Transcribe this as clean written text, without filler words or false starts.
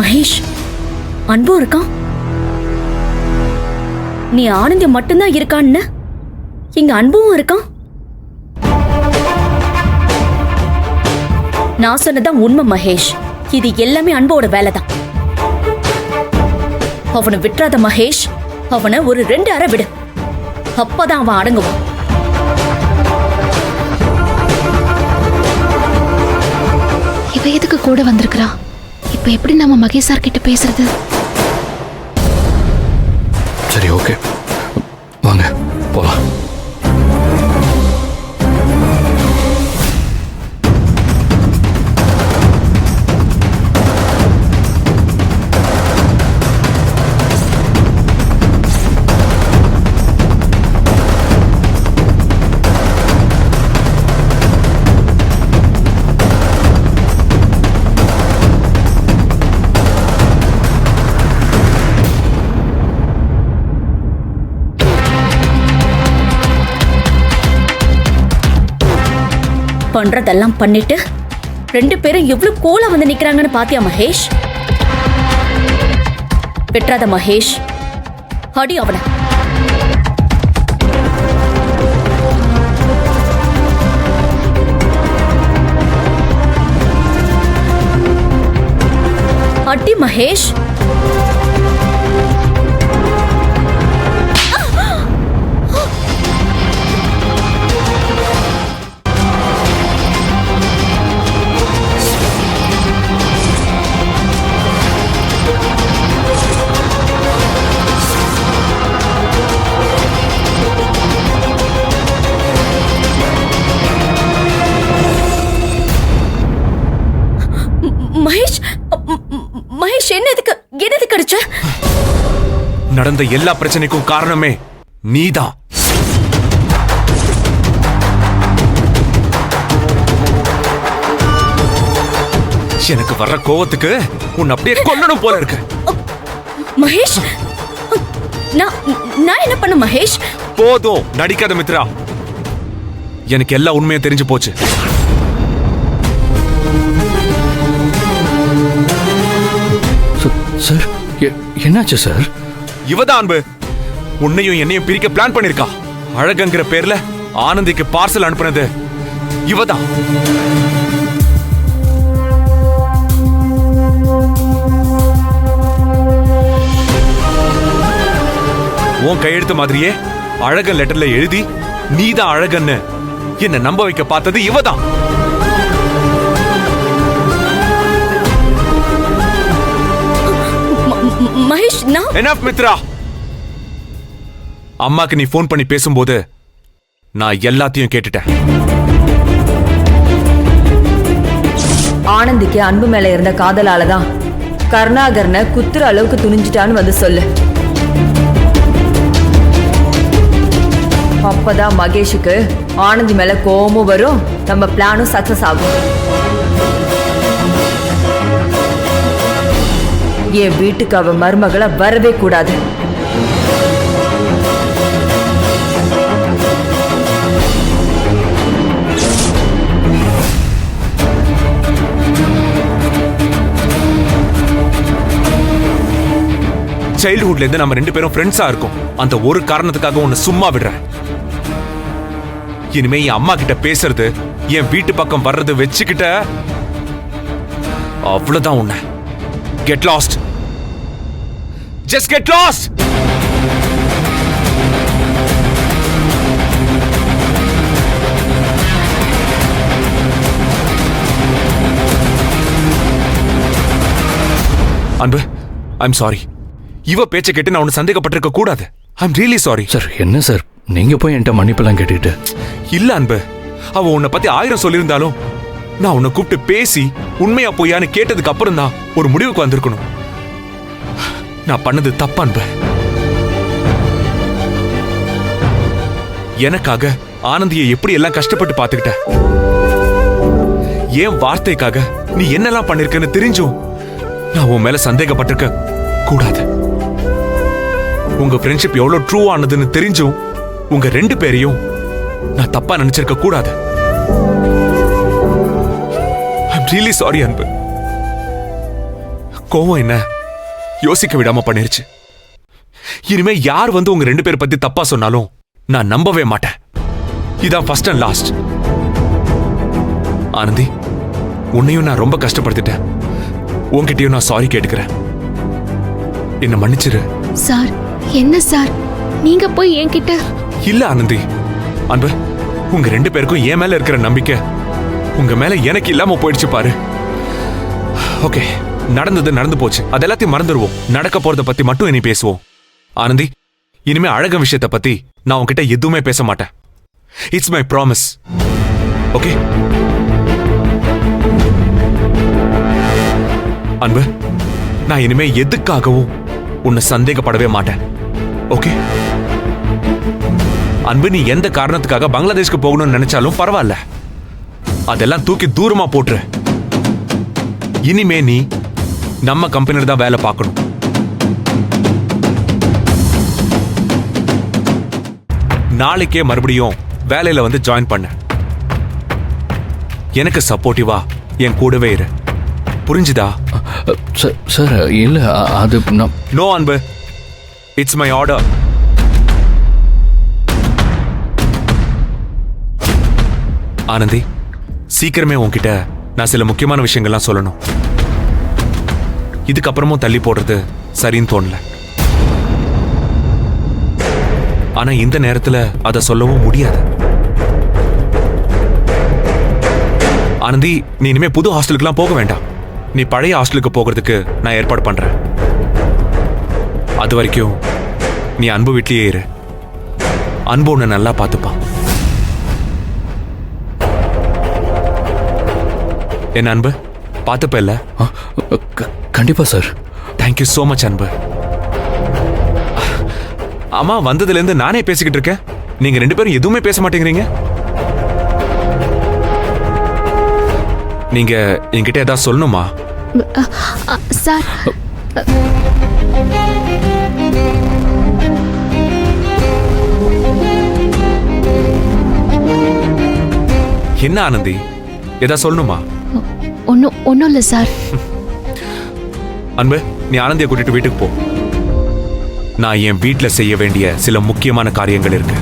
மகேஷ், அன்பும் இருக்கான். நீ ஆனந்தி மட்டும்தான் இருக்கான்னு இங்க அன்பும் இருக்கான். நான் சொன்னதான் உண்மை மகேஷ். இது எல்லாமே அன்போட வேலைதான். அவனை விட்டுறாத மகேஷ். அவனை ஒரு 2 அறை விடு. அப்பதான் அவன் அடங்குவான். இவ எதுக்கு கூட வந்திருக்கிறா? இப்ப எப்படி நம்ம மகேஷ் சார் கிட்ட பேசுறது? சரி, ஓகே, வாங்க போலாம். பண்றதெல்லாம் பண்ணிட்டு 2 பேரும் எவ்வளவு கூலா வந்து நிக்கிறாங்கன்னு பாத்தியா மகேஷ்? விட்டுறாத மகேஷ். அடி அவனை. அடி மகேஷ். மகேஷ், மகேஷ், என்னது கடிச்ச? நடந்த எல்லா பிரச்சனைக்கும் காரணமே நீதான். எனக்கு வர்ற கோவத்துக்கு உன்னை அப்படியே கொல்லணும் போல இருக்கு. மகேஷ், நான் என்ன பண்ண மகேஷ்? போதும், நடிக்காத மித்ரா. எனக்கு எல்லா உண்மையும் தெரிஞ்சு போச்சு. சார், என்னாச்சு சார்? இவதான் அன்பு உன்னையும் என்னையும் பிரிக்க பிளான் பண்ணிருக்கா. அழகுங்கிற பேர்ல ஆனந்திக்கு பார்சல் அனுப்புனது இவதான். உன் கையெழுத்து மாதிரியே அழகன் லெட்டர்ல எழுதி நீதான் அழகன்னு என்ன நம்ப வைக்க பார்த்தது இவதான். மகேஷ், எனாஃப் மித்ரா. அம்மாக்கு நீ போன் பண்ணி பேசும்போது நான் எல்லாத்தையும் கேட்டுட்டேன். ஆனந்திக்கு அன்பு மேல இருந்த காதலாலதான் கருணாகரனை குத்துற அளவுக்கு துணிஞ்சிட்டான்னு வந்து சொல்லு. அப்பதான் மகேஷுக்கு ஆனந்தி மேல கோபமும் வரும், நம்ம பிளானும் சக்சஸ் ஆகும். என் வீட்டுக்கு அவ மருமகளை வரவே கூடாது. சைல்ட்ஹுட்ல இருந்து நம்ம 2 பேரும் ஃப்ரெண்ட்ஸா இருக்கோம். அந்த ஒரு காரணத்துக்காக உன்னை சும்மா விடுறேன். இனிமே என் அம்மா கிட்ட பேசுறது, என் வீட்டு பக்கம் வர்றது வச்சுக்கிட்ட அவ்வளவுதான். உன்னை get lost. Just get lost. அன்பு, ஐம் சாரி. இவ பேச்சை கேட்டு நான் உன்னை சந்தேகப்பட்டிருக்க கூடாது. I'm really sorry. சார், என்ன சார் நீங்க போய் என்கிட்ட மன்னிப்பெல்லாம் கேட்டுக்கிட்டு? இல்ல அன்பு, அவ உன்னை பத்தி 1000 சொல்லியிருந்தாலும் நான் உன்னை கூப்பிட்டு பேசி உண்மையா பொய்யான்னு கேட்டதுக்கு அப்புறம் தான் ஒரு முடிவுக்கு வந்திருக்கணும். நான் பண்ணது தப்பு அன்பு. எனக்காக ஆனந்தியை எப்படி எல்லாம் கஷ்டப்பட்டு பாத்துக்கிட்ட. ஏன் வார்த்தைக்காக நீ என்னெல்லாம் பண்ணிருக்கன்னு தெரிஞ்சும் நான் உன் மேல சந்தேகப்பட்டிருக்க கூடாது. உங்க ஃப்ரெண்ட்ஷிப் எவ்வளவு ட்ரூ ஆனதுன்னு தெரிஞ்சும் உங்க 2 பேரையும் நான் தப்பா நினைச்சிருக்க கூடாது. ஐம் ரியலி சாரி அன்பு. கோவம் என்ன யோசிக்க விடாம பண்ணிருச்சு. இனிமே யார் வந்து உங்க 2 பேர் பத்தி தப்பா சொன்னாலும் நான் நம்பவே மாட்டேன். இதான் ஃபர்ஸ்ட் அண்ட் லாஸ்ட். ஆனந்தி, உன்னையும் நான் ரொம்ப கஷ்டப்படுத்திட்டேன். உன்கிட்டயும் நான் சாரி கேட்டுக்கிறேன். என்ன மன்னிச்சிரு. சார், என்ன சார் நீங்க போய் என்கிட்ட? இல்ல ஆனந்தி, அன்பு, உங்க 2 பேருக்கும் என் மேல இருக்கிற நம்பிக்கை உங்க மேல எனக்கு இல்லாம போயிடுச்சு பாரு. ஓகே, நடந்தது நடந்து போச்சு. அது எல்லாத்தையும் மறந்துடுவோம். நடக்க போறத பத்தி மட்டும் இனி பேசுவோம். ஆனந்தி, இனிமே அழக விஷயத்தை பத்தி நான் உன்கிட்ட எதுவுமே பேச மாட்டேன். It's my promise. ஓகே அன்பு, நான் இனிமே எதுக்காகவும் உன்னை சந்தேகப்படவே மாட்டேன். ஓகே அன்பு, நீ எந்த காரணத்துக்காக பங்களாதேஷ்க்கு போகணும்னு நினைச்சாலும் பரவாயில்ல, அதெல்லாம் தூக்கி தூரமா போட்டுரு. இனிமே நீ நம்ம கம்பெனில தான் வேலை பார்க்கணும். நாளைக்கே மறுபடியும் வேலையில வந்து ஜாயின் பண்ண. எனக்கு சப்போர்ட்டிவா என் கூடவே இரு. புரிஞ்சுதா? சார் இல்லை, அது நான் நோ அன்பு, இட்ஸ் மை ஆர்டர். ஆனந்தி, சீக்கிரமே உன்கிட்ட நான் சில முக்கியமான விஷயங்கள்லாம் சொல்லணும். இதுக்கப்புறமும் தள்ளி போடுறது சரின்னு தோணல. ஆனா இந்த நேரத்துல அதை சொல்லவும் முடியாது. ஆனந்தி, நீ இனிமே புது ஹாஸ்டலுக்குலாம் போக வேண்டாம். நீ பழைய ஹாஸ்டலுக்கு போகிறதுக்கு நான் ஏற்பாடு பண்றேன். அது வரைக்கும் நீ அன்பு வீட்லயே இரு. அன்பு உன்னை நல்லா பார்த்துப்பான். என்ன அன்பு, பார்த்துப்ப இல்ல? கண்டிப்பா சார். தேங்க்யூ சோ மச் அன்பு. அம்மா, வந்ததுல இருந்து நானே பேசிக்கிட்டு இருக்கேன். நீங்க 2 பேரும் எதுவுமே பேச மாட்டேங்கிறீங்க. நீங்க என்கிட்ட ஏதாவது சொல்லணுமா? சார், என்ன ஆனந்தி, ஏதாவது சொல்லணுமா? ஒன்றும் இல்லை சார். அன்பு, நீ ஆனந்தியை கூட்டிட்டு வீட்டுக்கு போ. நான் என் வீட்டில் செய்ய வேண்டிய சில முக்கியமான காரியங்கள் இருக்கு.